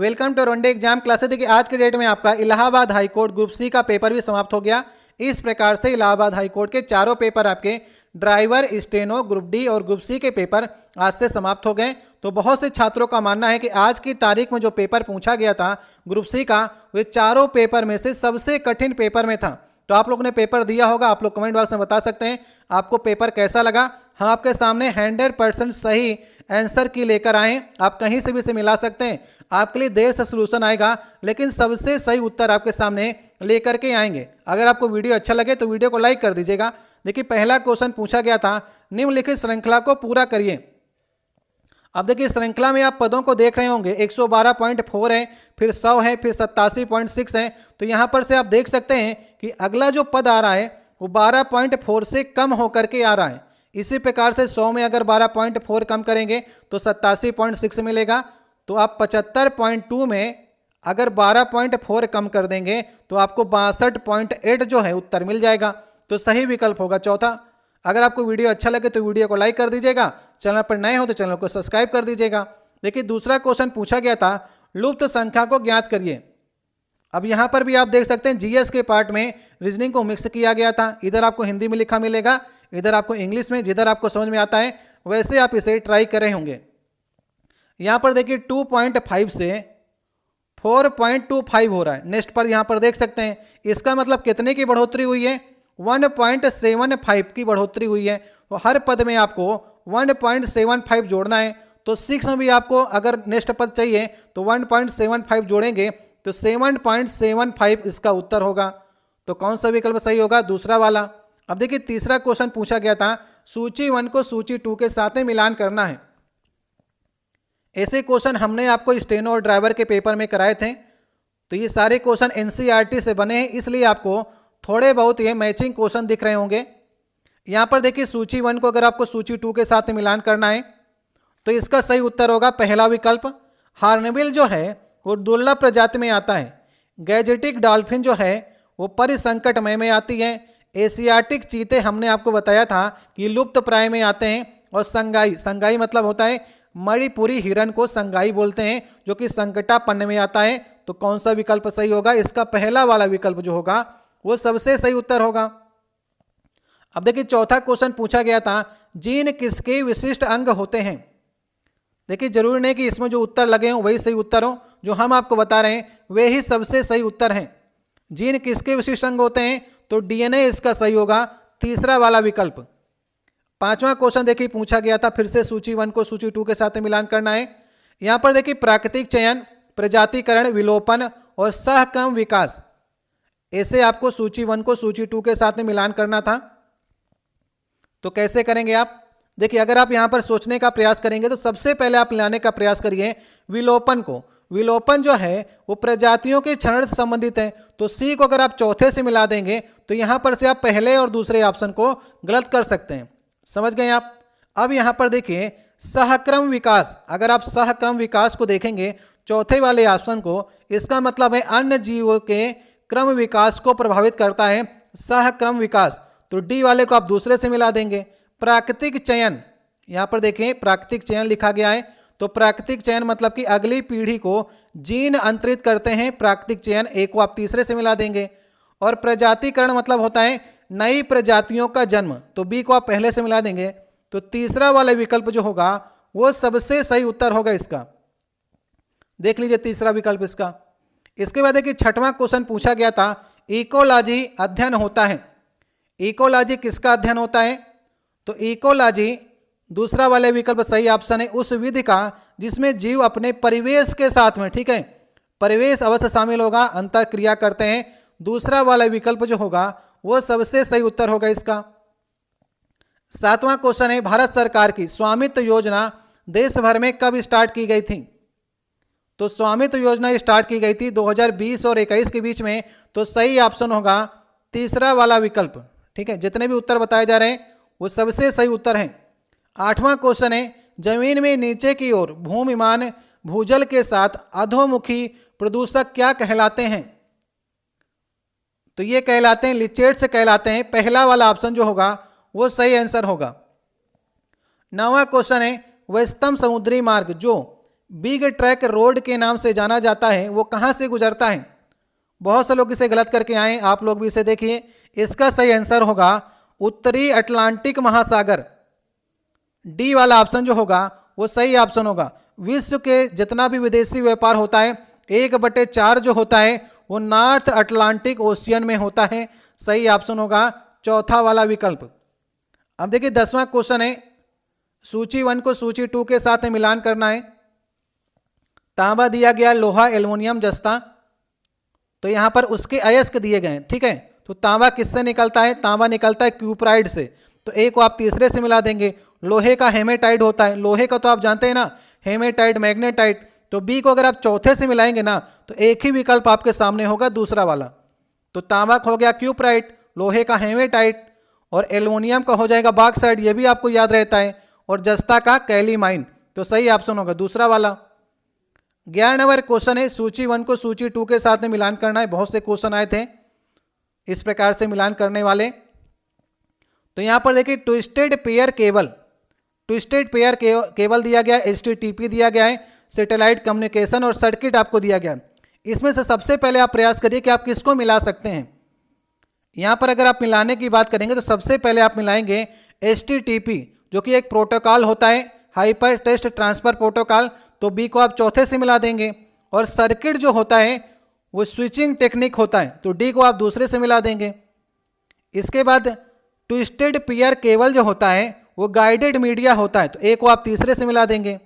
Welcome to one day exam classes. देखिए आज के डेट में आपका Allahabad High Court group C का पेपर भी समाप्त हो गया। इस प्रकार से इलाहाबाद हाई कोर्ट के चारों पेपर आपके ड्राइवर, स्टेनो, ग्रुप डी और ग्रुप सी के पेपर आज से समाप्त हो गए। तो बहुत से छात्रों का मानना है कि आज की तारीख में जो पेपर पूछा गया था ग्रुप सी का, वे चारों पेपर में से सबसे कठिन पेपर में था। तो आप लोगों ने पेपर दिया होगा, आप लोग कमेंट बॉक्स में बता सकते हैं आपको पेपर कैसा लगा। हम आपके सामने 100% सही आंसर की लेकर आए, आप कहीं से भी इसे मिला सकते हैं। आपके लिए देर से सलूशन आएगा, लेकिन सबसे सही उत्तर आपके सामने लेकर के आएंगे। अगर आपको वीडियो अच्छा लगे तो वीडियो को लाइक कर दीजिएगा। देखिए पहला क्वेश्चन पूछा गया था, निम्नलिखित श्रृंखला को पूरा करिए। अब देखिए श्रृंखला में आप पदों को देख रहे होंगे, 112.4 है, फिर 100 है, फिर 87.6 है। तो यहाँ पर से आप देख सकते हैं कि अगला जो पद आ रहा है वो 12.4 से कम होकर के आ रहा है। इसी प्रकार से 100 में अगर 12.4 कम करेंगे तो 87.6 मिलेगा। तो आप 75.2 में अगर 12.4 कम कर देंगे तो आपको 62.8 जो है उत्तर मिल जाएगा। तो सही विकल्प होगा चौथा। अगर आपको वीडियो अच्छा लगे तो वीडियो को लाइक कर दीजिएगा, चैनल पर नए हो तो चैनल को सब्सक्राइब कर दीजिएगा। देखिए दूसरा क्वेश्चन पूछा गया था, लुप्त संख्या को ज्ञात करिए। अब यहाँ पर भी आप देख सकते हैं जीएस के पार्ट में रीजनिंग को मिक्स किया गया था। इधर आपको हिंदी में लिखा मिलेगा, इधर आपको इंग्लिश में, जिधर आपको समझ में आता है वैसे आप इसे ट्राई कर रहे होंगे। यहाँ पर देखिए 2.5 से 4.25 हो रहा है। नेक्स्ट पर यहाँ पर देख सकते हैं, इसका मतलब कितने की बढ़ोतरी हुई है? 1.75 की बढ़ोतरी हुई है। तो हर पद में आपको 1.75 जोड़ना है। तो 6 में भी आपको अगर नेक्स्ट पद चाहिए तो 1.75 जोड़ेंगे तो 7.75 इसका उत्तर होगा। तो कौन सा विकल्प सही होगा? दूसरा वाला। अब देखिए तीसरा क्वेश्चन पूछा गया था, सूची 1 को सूची 2 के साथ में मिलान करना है। ऐसे क्वेश्चन हमने आपको स्टेनो और ड्राइवर के पेपर में कराए थे। तो ये सारे क्वेश्चन एनसीईआरटी से बने हैं, इसलिए आपको थोड़े बहुत ये मैचिंग क्वेश्चन दिख रहे होंगे। यहाँ पर देखिए सूची 1 को अगर आपको सूची 2 के साथ में मिलान करना है तो इसका सही उत्तर होगा पहला विकल्प। हार्नबिल जो है वो दुर्लभ प्रजाति में आता है। गैजेटिक डॉल्फिन जो है वो परिसंकटमय में आती है। एशियाटिक चीते हमने आपको बताया था कि लुप्त प्राय में आते हैं। और संगाई, संगाई मतलब होता है मणिपुरी हिरन को संगाई बोलते हैं, जो कि संकटापन्न में आता है। तो कौन सा विकल्प सही होगा? इसका पहला वाला विकल्प जो होगा वो सबसे सही उत्तर होगा। अब देखिए चौथा क्वेश्चन पूछा गया था, जीन किसके विशिष्ट अंग होते हैं? देखिए जरूरी नहीं कि इसमें जो उत्तर लगे हों वही सही उत्तर हो, जो हम आपको बता रहे हैं वे ही सबसे सही उत्तर हैं। जीन किसके विशिष्ट अंग होते हैं? तो डीएनए इसका सही होगा, तीसरा वाला विकल्प। पांचवा क्वेश्चन देखिए पूछा गया था, फिर से सूची 1 को सूची 2 के साथ मिलान करना है। यहां पर देखिए प्राकृतिक चयन, प्रजातिकरण, विलोपन और सहक्रम विकास, ऐसे आपको सूची 1 को सूची 2 के साथ में मिलान करना था। तो कैसे करेंगे आप? देखिए अगर आप यहां पर सोचने का प्रयास करेंगे तो सबसे पहले आप लाने का प्रयास करिए विलोपन को। विलोपन जो है वो प्रजातियों के क्षरण से संबंधित है। तो सी को अगर आप चौथे से मिला देंगे तो यहां पर से आप पहले और दूसरे ऑप्शन को गलत कर सकते हैं। समझ गए आप? अब यहां पर देखिए सहक्रम विकास, अगर आप सहक्रम विकास को देखेंगे चौथे वाले ऑप्शन को, इसका मतलब है अन्य जीवों के क्रम विकास को प्रभावित करता है सहक्रम विकास। तो डी वाले को आप दूसरे से मिला देंगे। प्राकृतिक चयन, यहां पर देखें प्राकृतिक चयन लिखा गया है। तो प्राकृतिक चयन मतलब कि अगली पीढ़ी को जीन अंतरित करते हैं प्राकृतिक चयन, एक को आप तीसरे से मिला देंगे। और प्रजातिकरण मतलब होता है नई प्रजातियों का जन्म, तो बी को आप पहले से मिला देंगे। तो तीसरा वाला विकल्प जो होगा वो सबसे सही उत्तर होगा इसका। देख लीजिए तीसरा विकल्प इसका। इसके बाद देखिए छठवां क्वेश्चन पूछा गया था, इकोलॉजी अध्ययन होता है। इकोलॉजी किसका अध्ययन होता है? तो इकोलॉजी दूसरा वाले विकल्प सही ऑप्शन है, उस विधि का जिसमें जीव अपने परिवेश के साथ में, ठीक है, परिवेश अवश्य शामिल होगा, अंतर क्रिया करते हैं। दूसरा वाला विकल्प जो होगा वो सबसे सही उत्तर होगा इसका। सातवां क्वेश्चन है, भारत सरकार की स्वामित्व योजना देश भर में कब स्टार्ट की गई थी? तो स्वामित्व योजना स्टार्ट की गई थी 2020 और 21 के बीच में। तो सही ऑप्शन होगा तीसरा वाला विकल्प। ठीक है, जितने भी उत्तर बताए जा रहे हैं वो सबसे सही उत्तर हैं। आठवां क्वेश्चन है, जमीन में नीचे की ओर भूमिमान भूजल के साथ अधोमुखी प्रदूषक क्या कहलाते हैं? तो ये कहलाते हैं लिचेट्स कहलाते हैं। पहला वाला ऑप्शन जो होगा वो सही आंसर होगा। नौवां क्वेश्चन है, व्यस्तम समुद्री मार्ग जो बिग ट्रैक रोड के नाम से जाना जाता है वो कहाँ से गुजरता है? बहुत से लोग इसे गलत करके आए, आप लोग भी इसे देखिए। इसका सही आंसर होगा उत्तरी अटलांटिक महासागर। डी वाला ऑप्शन जो होगा वो सही ऑप्शन होगा। विश्व के जितना भी विदेशी व्यापार होता है 1/4 जो होता है वो नॉर्थ अटलांटिक ओशियन में होता है। सही ऑप्शन होगा चौथा वाला विकल्प। अब देखिए 10वां क्वेश्चन है, सूची 1 को सूची 2 के साथ में मिलान करना है। तांबा दिया गया, लोहा, एल्युमिनियम, जस्ता, तो यहां पर उसके अयस्क दिए गए हैं, ठीक है। तो तांबा किससे निकलता है? तांबा निकलता है क्यूप्राइड से, तो ए को आप तीसरे से मिला देंगे। लोहे का हेमेटाइट होता है, लोहे का तो आप जानते हैं ना, हेमेटाइट, मैग्नेटाइट, तो बी को अगर आप चौथे से मिलाएंगे ना तो एक ही विकल्प आपके सामने होगा, दूसरा वाला। तो तांबा हो गया क्यूप्राइट, लोहे का हेमेटाइट, और एल्युमिनियम का हो जाएगा बॉक्साइट, ये भी आपको याद रहता है, और जस्ता का कैलीमाइन। तो सही ऑप्शन होगा दूसरा वाला। 11 नंबर क्वेश्चन है, सूची 1 को सूची 2 के साथ में मिलान करना है। बहुत से क्वेश्चन आए थे इस प्रकार से मिलान करने वाले। तो यहां पर देखिए twisted pair cable, twisted pair cable दिया गया, HTTP दिया गया है, सैटेलाइट कम्युनिकेशन और सर्किट आपको दिया गया। इसमें से सबसे पहले आप प्रयास करिए कि आप किसको मिला सकते हैं। यहां पर अगर आप मिलाने की बात करेंगे तो सबसे पहले आप मिलाएंगे HTTP, जो कि एक प्रोटोकॉल होता है, हाइपर टेक्स्ट ट्रांसफर प्रोटोकॉल, तो बी को आप चौथे से मिला देंगे। और सर्किट जो होता है वो स्विचिंग टेक्निक होता है, तो डी को आप दूसरे से मिला देंगे। इसके बाद ट्विस्टेड पेयर केबल जो होता है वो गाइडेड मीडिया होता है, तो ए को आप तीसरे से मिला देंगे।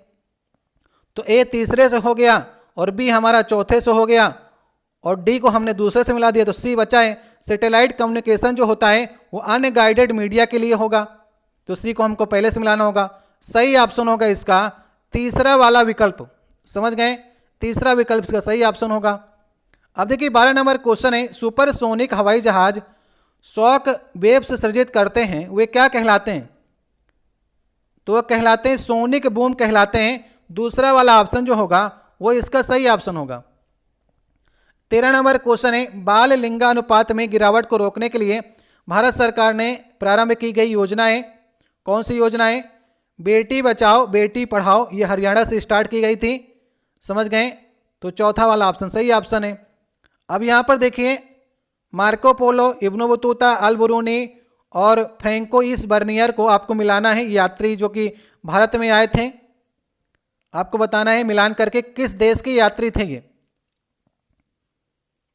तो ए तीसरे से हो गया और बी हमारा चौथे से हो गया, और डी को हमने दूसरे से मिला दिया, तो सी बचा है। सैटेलाइट कम्युनिकेशन जो होता है वो अनगाइडेड मीडिया के लिए होगा, तो सी को हमको पहले से मिलाना होगा। सही ऑप्शन होगा इसका तीसरा वाला विकल्प। समझ गए? तीसरा विकल्प इसका सही ऑप्शन होगा। अब देखिए 12 नंबर क्वेश्चन है, सुपरसोनिक हवाई जहाज शॉक वेव्स सृजित करते हैं, वे क्या कहलाते हैं? तो वह कहलाते हैं सोनिक बूम कहलाते हैं। दूसरा वाला ऑप्शन जो होगा वो इसका सही ऑप्शन होगा। 13 नंबर क्वेश्चन है, बाल लिंगानुपात में गिरावट को रोकने के लिए भारत सरकार ने प्रारंभ की गई योजनाएं, कौन सी योजनाएं? बेटी बचाओ बेटी पढ़ाओ, ये हरियाणा से स्टार्ट की गई थी। समझ गए? तो चौथा वाला ऑप्शन सही ऑप्शन है। अब यहाँ पर देखिए मार्को पोलो, इब्न बतूता, अल बुरूनी और फ्रैंकोइस बर्नियर को आपको मिलाना है, यात्री जो कि भारत में आए थे। आपको बताना है मिलान करके किस देश के यात्री थे ये।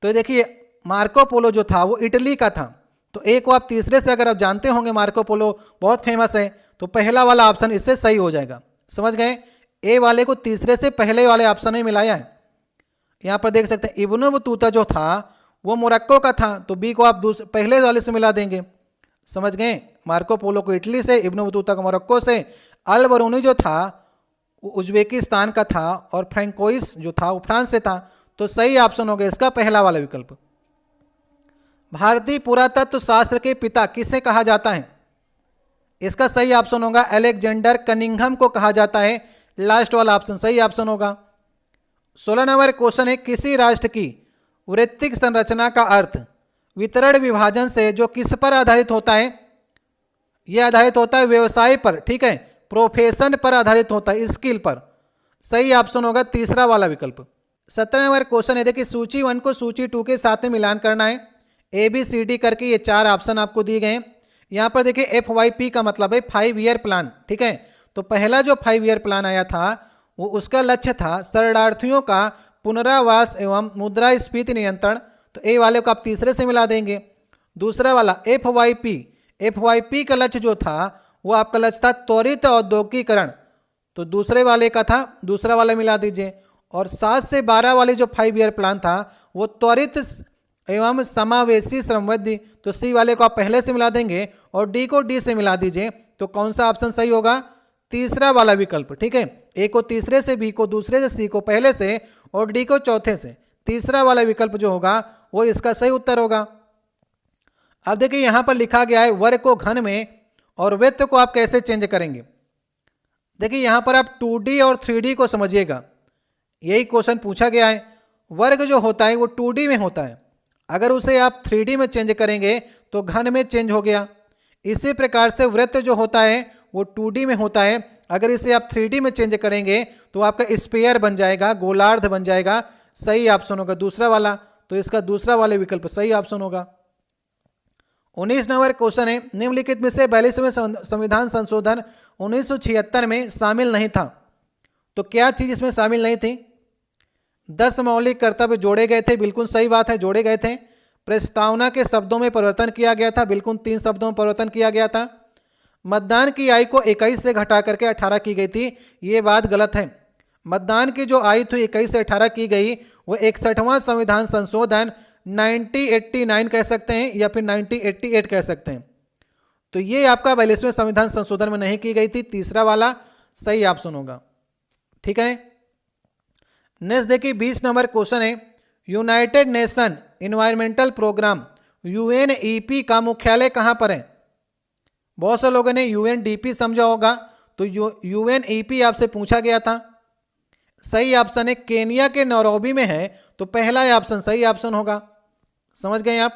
तो देखिए मार्को पोलो जो था वो इटली का था, तो ए को आप तीसरे से, अगर आप जानते होंगे मार्को पोलो बहुत फेमस है, तो पहला वाला ऑप्शन इससे सही हो जाएगा। समझ गए? ए वाले को तीसरे से पहले वाले ऑप्शन में मिलाया है। यहाँ पर देख सकते हैं इब्न बतूता जो था वो मोरक्को का था, तो बी को आप पहले वाले से मिला देंगे। समझ गए? मार्को पोलो को इटली से, इब्न बतूता को मोरक्को से, अल बरूनी जो था वो उज्बेकिस्तान का था, और फ्रैंकोइस जो था वो फ्रांस से था। तो सही ऑप्शन हो गया इसका पहला वाला विकल्प। भारतीय पुरातत्व शास्त्र के पिता किसे कहा जाता है? इसका सही ऑप्शन होगा अलेक्जेंडर कनिंघम को कहा जाता है। लास्ट वाला ऑप्शन सही ऑप्शन होगा। 16 नंबर क्वेश्चन है, किसी राष्ट्र की वृत्तिक संरचना का अर्थ वितरण विभाजन से जो किस पर आधारित होता है? यह आधारित होता है व्यवसाय पर, ठीक है, प्रोफेशन पर आधारित होता है, स्किल पर। सही ऑप्शन होगा तीसरा वाला विकल्प। 17 नंबर क्वेश्चन है, देखिए सूची 1 को सूची 2 के साथ में मिलान करना है। ABCD करके ये 4 ऑप्शन आपको दिए गए हैं। यहाँ पर देखिए FYP का मतलब है 5 ईयर प्लान, ठीक है। तो पहला जो 5 ईयर प्लान आया था वो उसका लक्ष्य था शरणार्थियों का पुनरावास एवं मुद्रास्फीति नियंत्रण, तो ए वाले को आप तीसरे से मिला देंगे। दूसरा वाला FYP का लक्ष्य जो था वो आपका लक्ष्य था त्वरित औद्योगिकीकरण, तो दूसरे वाले का था, दूसरा वाला मिला दीजिए। और 7 से 12 वाले जो 5 ईयर प्लान था वो त्वरित एवं समावेशी श्रमवृद्धि, तो सी वाले को आप पहले से मिला देंगे और डी को डी से मिला दीजिए। तो कौन सा ऑप्शन सही होगा? तीसरा वाला विकल्प, ठीक है। ए को तीसरे से, बी को दूसरे से, सी को पहले से और डी को चौथे से। तीसरा वाला विकल्प जो होगा वो इसका सही उत्तर होगा। अब देखिए यहाँ पर लिखा गया है वर्ग को घन में और वृत्त को आप कैसे चेंज करेंगे। देखिए यहाँ पर आप 2D और 3D को समझिएगा, यही क्वेश्चन पूछा गया है। वर्ग जो होता है वो 2D में होता है, अगर उसे आप 3D में चेंज करेंगे तो घन में चेंज हो गया। इसी प्रकार से वृत्त जो होता है वो 2D में होता है, अगर इसे आप 3D में चेंज करेंगे तो आपका स्फीयर बन जाएगा, गोलार्ध बन जाएगा। सही ऑप्शन होगा दूसरा वाला, तो इसका दूसरा वाले विकल्प सही ऑप्शन होगा। 19 नंबर क्वेश्चन है, निम्नलिखित में से 42वें संविधान संशोधन 1976 में शामिल नहीं था। तो क्या चीज इसमें शामिल नहीं थी? 10 मौलिक कर्तव्य जोड़े गए थे, बिल्कुल सही बात है, जोड़े गए थे। प्रस्तावना के शब्दों में परिवर्तन किया गया था, बिल्कुल 3 शब्दों में परिवर्तन किया गया था। मतदान की आयु को 21 से घटा करके 18 की गई थी, ये बात गलत है। मतदान की जो आयु थी 21 से 18 की गई, वो 61वां संविधान संशोधन 1989 कह सकते हैं या फिर 1988 कह सकते हैं। तो ये आपका 42वें संविधान संशोधन में नहीं की गई थी, तीसरा वाला सही ऑप्शन होगा। ठीक है, नेक्स्ट देखिए 20 नंबर क्वेश्चन है, United Nation Environmental Programme UNEP का मुख्यालय कहां पर है? बहुत से लोगों ने UNDP समझा होगा, तो UNEP आपसे पूछा गया था। सही ऑप्शन है केनिया के नैरोबी में है, तो पहला ऑप्शन सही ऑप्शन होगा। समझ गए आप?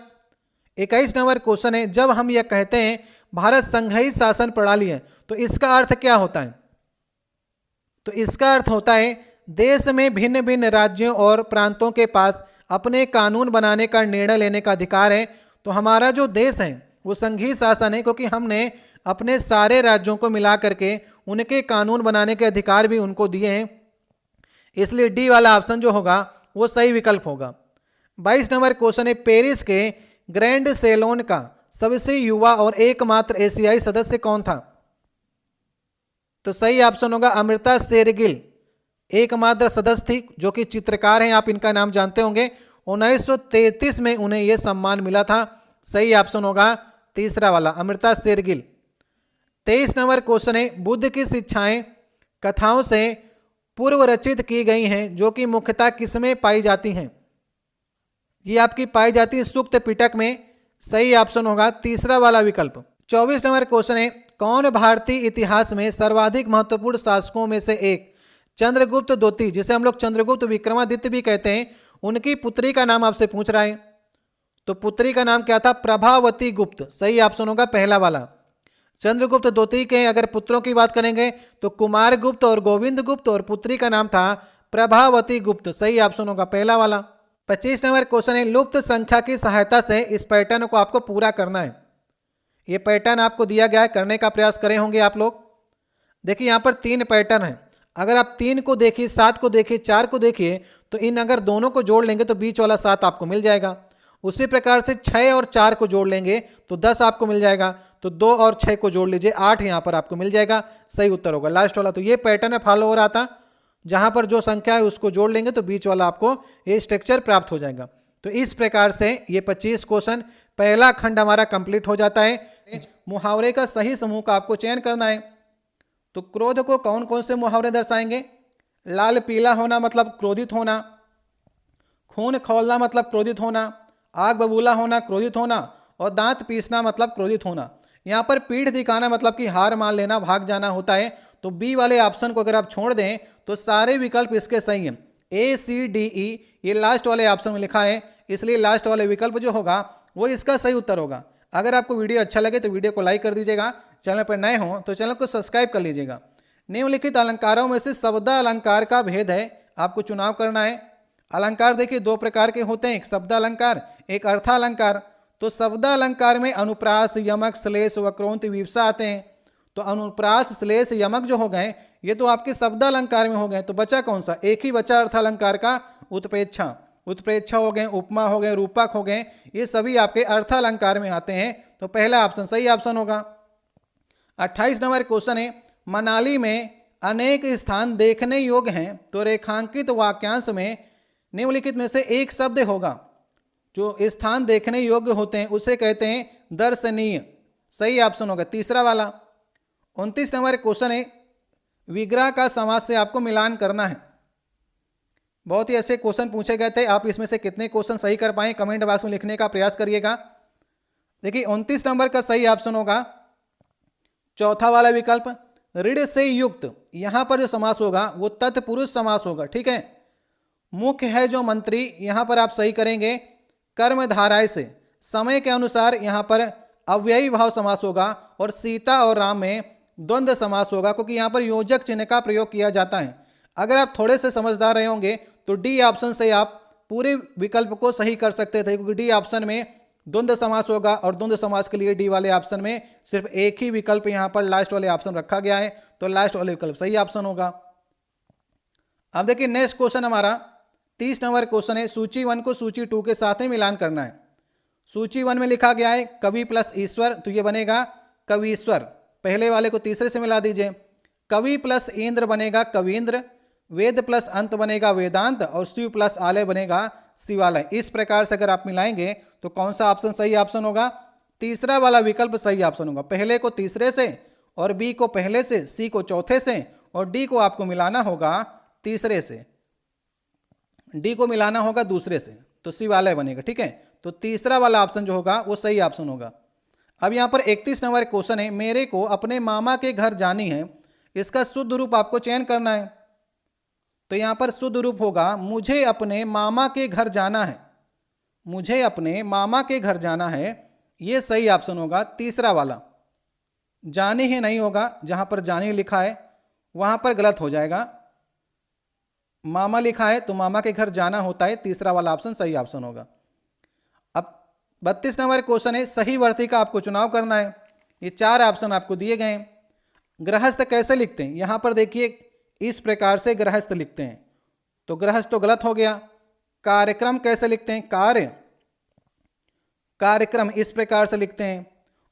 21 नंबर क्वेश्चन है, जब हम यह कहते हैं भारत संघीय शासन प्रणाली है, तो इसका अर्थ क्या होता है? तो इसका अर्थ होता है देश में भिन्न भिन्न राज्यों और प्रांतों के पास अपने कानून बनाने का निर्णय लेने का अधिकार है। तो हमारा जो देश है वो संघीय शासन है, क्योंकि हमने अपने सारे राज्यों को मिला करके उनके कानून बनाने के अधिकार भी उनको दिए हैं, इसलिए डी वाला ऑप्शन जो होगा वो सही विकल्प होगा। 22 नंबर क्वेश्चन है, पेरिस के ग्रैंड सेलोन का सबसे युवा और एकमात्र एशियाई सदस्य कौन था? तो सही ऑप्शन होगा अमृता शेरगिल, एकमात्र सदस्य थी, जो कि चित्रकार हैं, आप इनका नाम जानते होंगे। 1933 में उन्हें यह सम्मान मिला था। सही ऑप्शन होगा तीसरा वाला अमृता शेरगिल। 23 नंबर क्वेश्चन है, बुद्ध की शिक्षाएं कथाओं से पूर्व रचित की गई हैं, जो कि मुख्यतः किसमें पाई जाती हैं? ये आपकी पाई जाती है सूक्त पिटक में। सही ऑप्शन होगा तीसरा वाला विकल्प। 24 नंबर क्वेश्चन है, कौन भारतीय इतिहास में सर्वाधिक महत्वपूर्ण शासकों में से एक चंद्रगुप्त द्वितीय, जिसे हम लोग चंद्रगुप्त विक्रमादित्य भी कहते हैं, उनकी पुत्री का नाम आपसे पूछ रहा है। तो पुत्री का नाम क्या था? प्रभावती गुप्त। सही ऑप्शन होगा पहला वाला। चंद्रगुप्त द्वितीय के अगर पुत्रों की बात करेंगे तो कुमार गुप्त और गोविंद गुप्त, और पुत्री का नाम था प्रभावती गुप्त। सही ऑप्शन होगा पहला वाला। 25 नंबर क्वेश्चन है, लुप्त संख्या की सहायता से इस पैटर्न को आपको पूरा करना है। ये पैटर्न आपको दिया गया है, करने का प्रयास करे होंगे आप लोग। देखिए यहाँ पर 3 पैटर्न है, अगर आप 3 को देखिए, 7 को देखिए, 4 को देखिए, तो इन अगर दोनों को जोड़ लेंगे तो बीच वाला 7 आपको मिल जाएगा। उसी प्रकार से 6 और 4 को जोड़ लेंगे तो 10 आपको मिल जाएगा। तो 2 और 6 को जोड़ लीजिए, 8 यहाँ पर आपको मिल जाएगा। सही उत्तर होगा लास्ट वाला। तो ये पैटर्न है फॉलो हो रहा था, जहाँ पर जो संख्या है उसको जोड़ लेंगे तो बीच वाला आपको ये स्ट्रक्चर प्राप्त हो जाएगा। तो इस प्रकार से ये 25 क्वेश्चन पहला खंड हमारा कंप्लीट हो जाता है। मुहावरे का सही समूह का आपको चयन करना है। तो क्रोध को कौन कौन से मुहावरे दर्शाएंगे? लाल पीला होना मतलब क्रोधित होना, खून खौलना मतलब क्रोधित होना, आग बबूला होना क्रोधित होना, और दांत पीसना मतलब क्रोधित होना। यहाँ पर पीठ दिखाना मतलब कि हार मान लेना, भाग जाना होता है। तो बी वाले ऑप्शन को अगर आप छोड़ दें तो सारे विकल्प इसके सही हैं। ACDE ये लास्ट वाले ऑप्शन में लिखा है, इसलिए लास्ट वाले विकल्प जो होगा वो इसका सही उत्तर होगा। अगर आपको वीडियो अच्छा लगे तो वीडियो को लाइक कर दीजिएगा, चैनल पर नए हो तो चैनल को सब्सक्राइब कर लीजिएगा। निम्नलिखित अलंकारों में से शब्द अलंकार का भेद है, आपको चुनाव करना है। अलंकार देखिए 2 प्रकार के होते हैं, एक शब्द अलंकार, एक अर्थालंकार। तो शब्द अलंकार में अनुप्रास, यमक, श्लेष, वक्रोंत, विवक्षा आते हैं। तो अनुप्रास, श्लेष, यमक जो हो गए ये तो आपके शब्द अलंकार में हो गए। तो बचा कौन सा? एक ही बचा अर्थालंकार का, उत्प्रेक्षा। उत्प्रेक्षा हो गए, उपमा हो गए, रूपक हो गए, ये सभी आपके अर्थालंकार में आते हैं। तो पहला ऑप्शन सही ऑप्शन होगा। 28 नंबर क्वेश्चन है, मनाली में अनेक स्थान देखने योग्य हैं, तो रेखांकित वाक्यांश में निम्नलिखित में से एक शब्द होगा। जो स्थान देखने योग्य होते हैं उसे कहते हैं दर्शनीय। सही ऑप्शन होगा तीसरा वाला। 29 नंबर क्वेश्चन है, विग्रह का समास से आपको मिलान करना है। बहुत ही ऐसे क्वेश्चन पूछे गए थे, आप इसमें से कितने क्वेश्चन सही कर पाए कमेंट बॉक्स में लिखने का प्रयास करिएगा। देखिए 29 नंबर का सही ऑप्शन होगा चौथा वाला विकल्प, ऋण से युक्त। यहां पर जो समास होगा वो तत्पुरुष समास होगा। ठीक है, मुख्य है जो मंत्री, यहां पर आप सही करेंगे कर्म धाराएं से। समय के अनुसार यहां पर अव्ययी भाव समास होगा, और सीता और राम में द्वंद्व समास होगा, क्योंकि यहाँ पर योजक चिन्ह का प्रयोग किया जाता है। अगर आप थोड़े से समझदार रहे होंगे तो डी ऑप्शन से आप पूरे विकल्प को सही कर सकते थे, क्योंकि डी ऑप्शन में द्वंद्व समास होगा और द्वंद्व समास के लिए डी वाले ऑप्शन में सिर्फ एक ही विकल्प यहाँ पर लास्ट वाले ऑप्शन रखा गया है, तो लास्ट वाले विकल्प सही ऑप्शन होगा। अब देखिए नेक्स्ट क्वेश्चन हमारा 30 नंबर क्वेश्चन है। सूची 1 को सूची 2 के साथ में मिलान करना है। सूची 1 में लिखा गया है कवि प्लस ईश्वर, तो ये बनेगा कवीश्वर। पहले वाले को तीसरे से मिला दीजिए। कवि प्लस इंद्र बनेगा कवींद्र, वेद प्लस अंत बनेगा वेदांत और शिव प्लस आलय बनेगा शिवालय। इस प्रकार से अगर आप मिलाएंगे तो कौन सा ऑप्शन सही ऑप्शन होगा? तीसरा वाला विकल्प सही ऑप्शन होगा। पहले को तीसरे से और बी को पहले से, सी को चौथे से और डी को आपको मिलाना होगा तीसरे से, डी को मिलाना होगा दूसरे से, तो शिवालय बनेगा। ठीक है, तो तीसरा वाला ऑप्शन जो होगा वो सही ऑप्शन होगा। अब यहाँ पर 31 नंबर क्वेश्चन है, मेरे को अपने मामा के घर जानी है। इसका शुद्ध रूप आपको चयन करना है। तो यहाँ पर शुद्ध रूप होगा मुझे अपने मामा के घर जाना है। मुझे अपने मामा के घर जाना है, ये सही ऑप्शन होगा तीसरा वाला। जानी ही नहीं होगा, जहाँ पर जानी लिखा है वहाँ पर गलत हो जाएगा। मामा लिखा है तो मामा के घर जाना होता है, तीसरा वाला ऑप्शन सही ऑप्शन होगा। अब 32 नंबर क्वेश्चन है, सही वर्ती का आपको चुनाव करना है। ये 4 ऑप्शन आपको दिए गए हैं। गृहस्थ कैसे लिखते हैं? यहाँ पर देखिए इस प्रकार से गृहस्थ लिखते हैं, तो गृहस्थ तो गलत हो गया। कार्यक्रम कैसे लिखते हैं? कार्यक्रम इस प्रकार से लिखते हैं।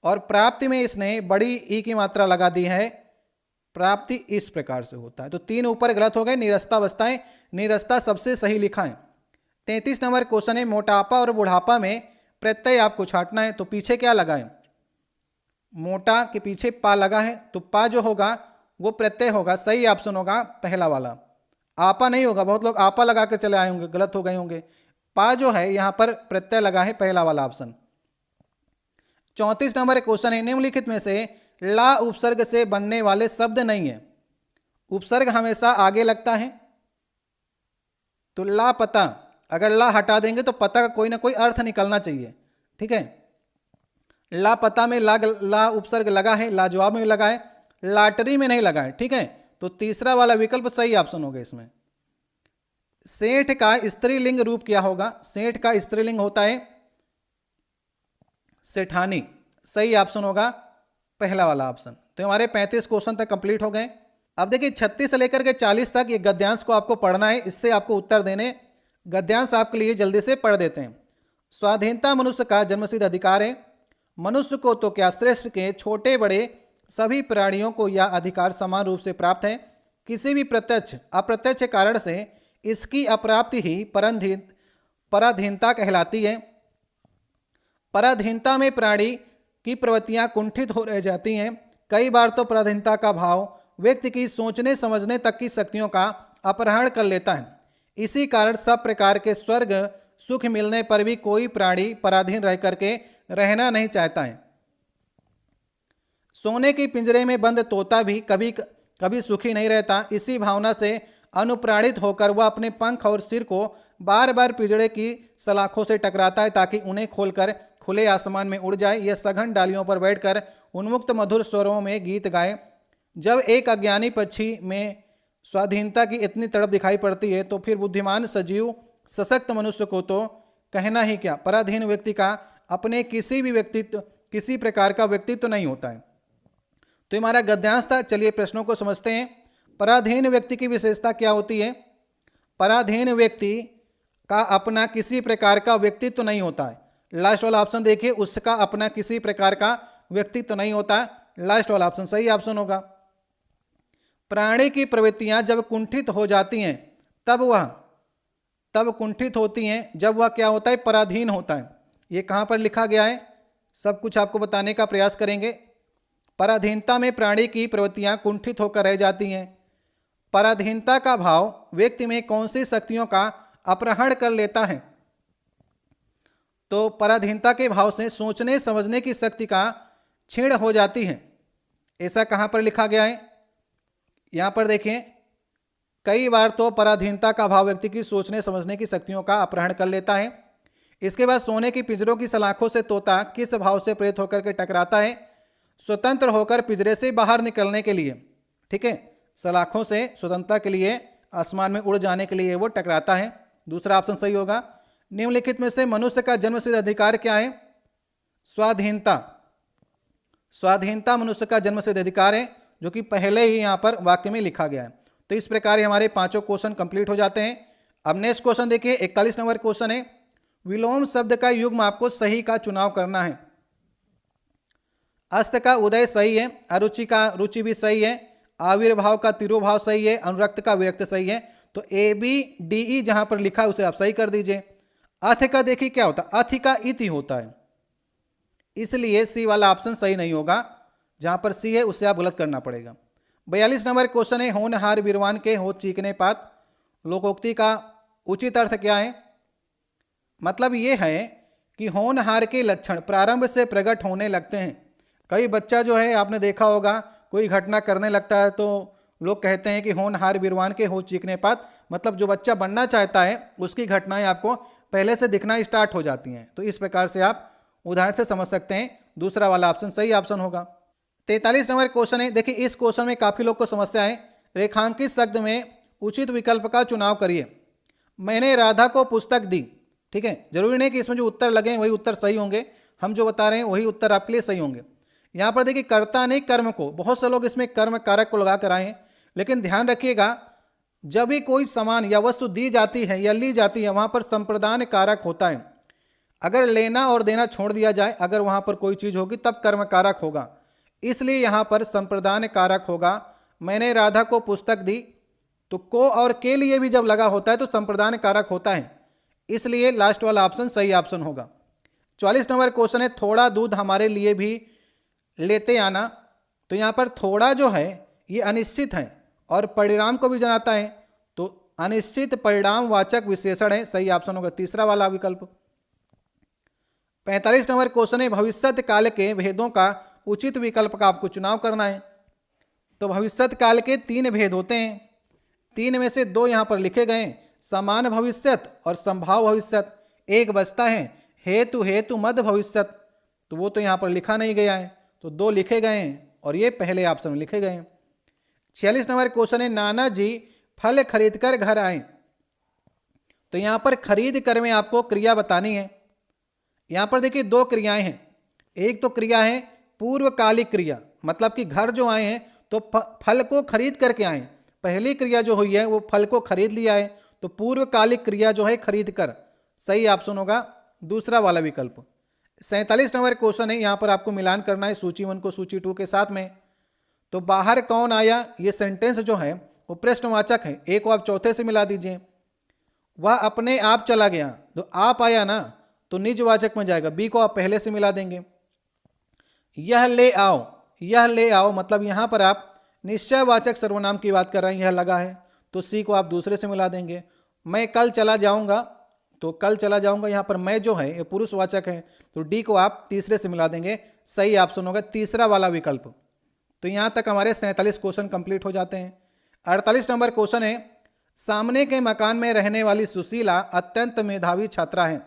और प्राप्ति में इसने बड़ी ई की मात्रा लगा दी है, प्राप्ति इस प्रकार से होता है। तो 3 ऊपर गलत हो गए। निरस्ता बचता है, निरस्ता सबसे सही लिखा है। 33 नंबर क्वेश्चन है, मोटापा और बुढ़ापा में प्रत्यय आपको छांटना है। तो पीछे क्या लगा है? मोटा के पीछे पा लगा है, तो पा जो होगा वो प्रत्यय होगा, सही ऑप्शन होगा पहला वाला। आपा नहीं होगा, बहुत लोग आपा लगा कर चले आए होंगे, गलत हो गए होंगे। पा जो है यहाँ पर प्रत्यय लगा है, पहला वाला ऑप्शन। 34 नंबर क्वेश्चन है, निम्नलिखित में से ला उपसर्ग से बनने वाले शब्द नहीं है। उपसर्ग हमेशा आगे लगता है, तो ला पता, अगर ला हटा देंगे तो पता का कोई ना कोई अर्थ निकलना चाहिए। ठीक है, ला पता में ला उपसर्ग लगा है, लाजवाब में लगा है, लाटरी में नहीं लगा है। ठीक है, तो तीसरा वाला विकल्प सही ऑप्शन होगा इसमें। सेठ का स्त्रीलिंग रूप क्या होगा? सेठ का स्त्रीलिंग होता है सेठानी, सही ऑप्शन होगा पहला वाला ऑप्शन। तो हमारे 35 क्वेश्चन तक कंप्लीट हो गए। अब देखिए 36 से लेकर के 40 तक ये गद्यांश को आपको पढ़ना है, इससे आपको उत्तर देने। गद्यांश आपके लिए जल्दी से पढ़ देते हैं। स्वाधीनता मनुष्य का जन्मसिद्ध अधिकार है। मनुष्य को तो क्या, श्रेष्ठ के छोटे बड़े सभी प्राणियों को यह अधिकार समान रूप से प्राप्त है। किसी भी प्रत्यक्ष अप्रत्यक्ष कारण से इसकी अप्राप्ति ही पराधीनता कहलाती है। पराधीनता में प्राणी की प्रवृत्तियां कुंठित हो रह जाती हैं। कई बार तो पराधीनता का भाव व्यक्ति की सोचने समझने तक की शक्तियों का अपहरण कर लेता है। इसी कारण सब प्रकार के स्वर्ग सुख मिलने पर भी कोई प्राणी पराधीन रह करके रहना नहीं चाहता है। सोने के पिंजरे में बंद तोता भी कभी कभी सुखी नहीं रहता। इसी भावना से अनुप्राणित होकर वह अपने पंख और सिर को बार बार पिंजरे की सलाखों से टकराता है ताकि उन्हें खोलकर खुले आसमान में उड़ जाए। यह सघन डालियों पर बैठकर उन्मुक्त मधुर स्वरों में गीत गाए। जब एक अज्ञानी पक्षी में स्वाधीनता की इतनी तड़प दिखाई पड़ती है तो फिर बुद्धिमान सजीव सशक्त मनुष्य को तो कहना ही क्या। पराधीन व्यक्ति का अपने किसी प्रकार का व्यक्तित्व नहीं होता है। तो हमारा गद्यांश था। चलिए प्रश्नों को समझते हैं। पराधीन व्यक्ति की विशेषता क्या होती है? पराधीन व्यक्ति का अपना किसी प्रकार का व्यक्तित्व नहीं होता है। लास्ट वाला ऑप्शन देखिए, उसका अपना किसी प्रकार का व्यक्तित्व नहीं होता है। लास्ट वाला ऑप्शन सही ऑप्शन होगा। प्राणी की प्रवृत्तियां जब कुंठित हो जाती हैं तब कुंठित होती हैं जब वह क्या होता है? पराधीन होता है। ये कहाँ पर लिखा गया है? सब कुछ आपको बताने का प्रयास करेंगे। पराधीनता में प्राणी की प्रवृत्तियां कुंठित होकर रह जाती हैं। पराधीनता का भाव व्यक्ति में कौन सी शक्तियों का अपहरण कर लेता है? तो पराधीनता के भाव से सोचने समझने की शक्ति का क्षीण हो जाती है। ऐसा कहाँ पर लिखा गया है? यहाँ पर देखें, कई बार तो पराधीनता का भाव व्यक्ति की सोचने समझने की शक्तियों का अपहरण कर लेता है। इसके बाद सोने की पिंजरों की सलाखों से तोता किस भाव से प्रेरित होकर के टकराता है? स्वतंत्र होकर पिंजरे से बाहर निकलने के लिए, ठीक है, सलाखों से स्वतंत्रता के लिए आसमान में उड़ जाने के लिए वो टकराता है। दूसरा ऑप्शन सही होगा। निम्नलिखित में से मनुष्य का जन्मसिद्ध अधिकार क्या है? स्वाधीनता। स्वाधीनता मनुष्य का जन्मसिद्ध अधिकार है, जो कि पहले ही यहाँ पर वाक्य में लिखा गया है। तो इस प्रकार हमारे पांचों क्वेश्चन कंप्लीट हो जाते हैं। अब नेक्स्ट क्वेश्चन देखिए, 41 नंबर क्वेश्चन है, विलोम शब्द का युग्म आपको सही का चुनाव करना है। अस्त का उदय सही है, अरुचि का रुचि भी सही है, आविर्भाव का तिरुभाव सही है, अनुरक्त का विरक्त सही है। तो ए बी डी ई जहां पर लिखा है उसे आप सही कर दीजिए। अथ का देखिए क्या होता है, अथ का इति होता है, इसलिए सी वाला ऑप्शन सही नहीं होगा। जहां पर सी है उसे आप गलत करना पड़ेगा। 42 नंबर क्वेश्चन है, होनहार बीरवान के हो चीकने पात। लोकोक्ति का उचित अर्थ क्या है? मतलब ये है कि होनहार के लक्षण प्रारंभ से प्रकट होने लगते हैं। कई बच्चा जो है आपने देखा होगा, कोई घटना करने लगता है तो लोग कहते हैं कि होनहार बीरवान के हो चीकने पात, मतलब जो बच्चा बनना चाहता है उसकी घटनाएं आपको पहले से दिखना स्टार्ट हो जाती हैं। तो इस प्रकार से आप उदाहरण से समझ सकते हैं। दूसरा वाला ऑप्शन सही ऑप्शन होगा। 43 नंबर क्वेश्चन है, देखिए इस क्वेश्चन में काफी लोग को समस्या है। रेखांकित शब्द में उचित विकल्प का चुनाव करिए। मैंने राधा को पुस्तक दी, ठीक है, जरूरी नहीं कि इसमें जो उत्तर लगे वही उत्तर सही होंगे, हम जो बता रहे हैं वही उत्तर आपके लिए सही होंगे। यहाँ पर देखिए कर्ता नहीं कर्म को, बहुत से लोग इसमें कर्म कारक को लगा कर आए हैं, लेकिन ध्यान रखिएगा जब भी कोई सामान या वस्तु दी जाती है या ली जाती है वहां पर संप्रदान कारक होता है। अगर लेना और देना छोड़ दिया जाए, अगर वहां पर कोई चीज होगी तब कर्म कारक होगा, इसलिए यहां पर संप्रदान कारक होगा। मैंने राधा को पुस्तक दी, तो को और के लिए भी जब लगा होता है तो संप्रदान कारक होता है, इसलिए लास्ट वाला ऑप्शन सही ऑप्शन होगा। 44 नंबर क्वेश्चन है, थोड़ा दूध हमारे लिए भी लेते आना। तो यहां पर थोड़ा जो है ये अनिश्चित है और परिणाम को भी जनाता है, तो अनिश्चित परिणाम वाचक विशेषण है, सही ऑप्शन होगा तीसरा वाला विकल्प। 45 नंबर क्वेश्चन है, भविष्यत काल के भेदों का उचित विकल्प का आपको चुनाव करना है। तो भविष्यत काल के 3 भेद होते हैं, 3 में से 2 यहां पर लिखे गए, समान भविष्यत और संभाव भविष्यत। एक बचता है हेतु हेतु मद भविष्यत, तो वो तो यहां पर लिखा नहीं गया है, तो 2 लिखे गए हैं और ये पहले ऑप्शन में लिखे गए हैं। 46 नंबर क्वेश्चन है, नाना जी फल खरीद कर घर आए। तो यहां पर खरीद कर में आपको क्रिया बतानी है। यहां पर देखिए 2 क्रियाएं हैं। एक तो क्रिया है पूर्वकालिक क्रिया, मतलब कि घर जो आए हैं तो फल को खरीद करके आए। पहली क्रिया जो हुई है वो फल को खरीद लिया है, तो पूर्वकालिक क्रिया जो है खरीद कर, सही ऑप्शन होगा दूसरा वाला विकल्प। 47 नंबर क्वेश्चन है, यहां पर आपको मिलान करना है सूची 1 को सूची 2 के साथ में। तो बाहर कौन आया, ये सेंटेंस जो है वो प्रश्नवाचक है, ए को आप चौथे से मिला दीजिए। वह अपने आप चला गया, तो आप आया ना तो निजवाचक में जाएगा, बी को आप पहले से मिला देंगे। यह ले आओ, यह ले आओ मतलब यहां पर आप निश्चयवाचक सर्वनाम की बात कर रहे हैं, यह लगा है, तो सी को आप दूसरे से मिला देंगे। मैं कल चला जाऊंगा, तो कल चला जाऊंगा यहां पर मैं जो है ये पुरुषवाचक है, तो डी को आप तीसरे से मिला देंगे, सही ऑप्शन होगा तीसरा वाला विकल्प। तो यहां तक हमारे 47 क्वेश्चन कंप्लीट हो जाते हैं। 48 नंबर क्वेश्चन है, सामने के मकान में रहने वाली सुशीला अत्यंत मेधावी छात्रा है।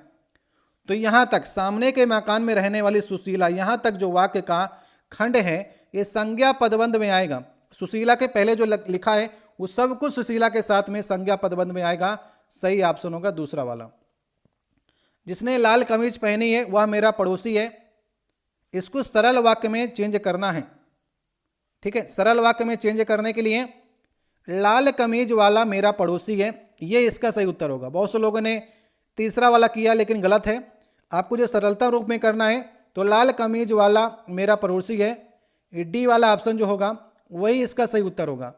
तो यहां तक सामने के मकान में रहने वाली सुशीला, यहां तक जो वाक्य का खंड है ये संज्ञा पदबंध में आएगा। सुशीला के पहले जो लिखा है वो सब कुछ सुशीला के साथ में संज्ञा पदबंध में आएगा, सही ऑप्शन होगा दूसरा वाला। जिसने लाल कमीज पहनी है वह मेरा पड़ोसी है, इसको सरल वाक्य में चेंज करना है, ठीक है। सरल वाक्य में चेंज करने के लिए लाल कमीज वाला मेरा पड़ोसी है, ये इसका सही उत्तर होगा। बहुत से लोगों ने तीसरा वाला किया लेकिन गलत है, आपको जो सरलता रूप में करना है तो लाल कमीज वाला मेरा पड़ोसी है, डी वाला ऑप्शन जो होगा वही इसका सही उत्तर होगा।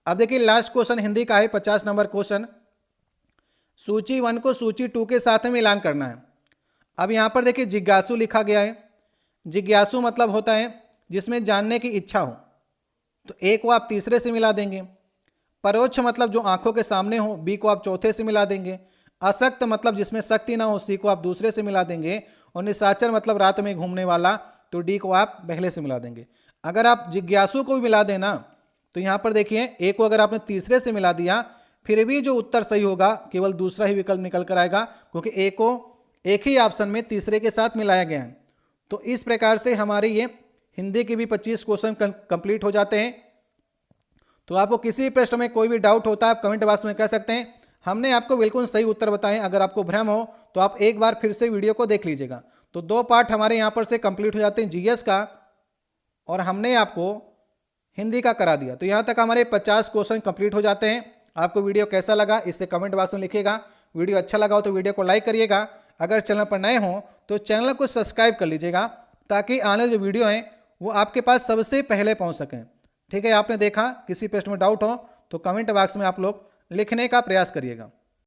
अब देखिए लास्ट क्वेश्चन हिंदी का है, 50 नंबर क्वेश्चन, सूची 1 को सूची 2 के साथ में मिलान करना है। अब यहां पर देखिए जिज्ञासु लिखा गया है, जिज्ञासु मतलब होता है जिसमें जानने की इच्छा हो, तो ए को आप तीसरे से मिला देंगे। परोक्ष मतलब जो आंखों के सामने हो, बी को आप चौथे से मिला देंगे। असक्त मतलब जिसमें शक्ति ना हो, सी को आप दूसरे से मिला देंगे। और निशाचर मतलब रात में घूमने वाला, तो डी को आप पहले से मिला देंगे। अगर आप जिज्ञासु को भी मिला देना तो यहां पर देखिए ए को अगर आपने तीसरे से मिला दिया फिर भी जो उत्तर सही होगा केवल दूसरा ही विकल्प निकल कर आएगा, क्योंकि ए को एक ही ऑप्शन में तीसरे के साथ मिलाया गया है। तो इस प्रकार से हमारी ये हिंदी के भी 25 क्वेश्चन कंप्लीट हो जाते हैं। तो आपको किसी प्रश्न में कोई भी डाउट होता है आप कमेंट बॉक्स में कह सकते हैं। हमने आपको बिल्कुल सही उत्तर बताए। अगर आपको भ्रम हो तो आप एक बार फिर से वीडियो को देख लीजिएगा। तो 2 पार्ट हमारे यहाँ पर से कंप्लीट हो जाते हैं, जीएस का और हमने आपको हिंदी का करा दिया। तो यहाँ तक हमारे 50 क्वेश्चन कंप्लीट हो जाते हैं। आपको वीडियो कैसा लगा इसे कमेंट बॉक्स में लिखिएगा। वीडियो अच्छा लगा हो तो वीडियो को लाइक करिएगा। अगर चैनल पर नए हों तो चैनल को सब्सक्राइब कर लीजिएगा ताकि आने वाले जो वीडियो हैं वो आपके पास सबसे पहले पहुँच सकें। ठीक है, आपने देखा किसी प्रश्न में डाउट हो तो कमेंट बॉक्स में आप लोग लिखने का प्रयास करिएगा।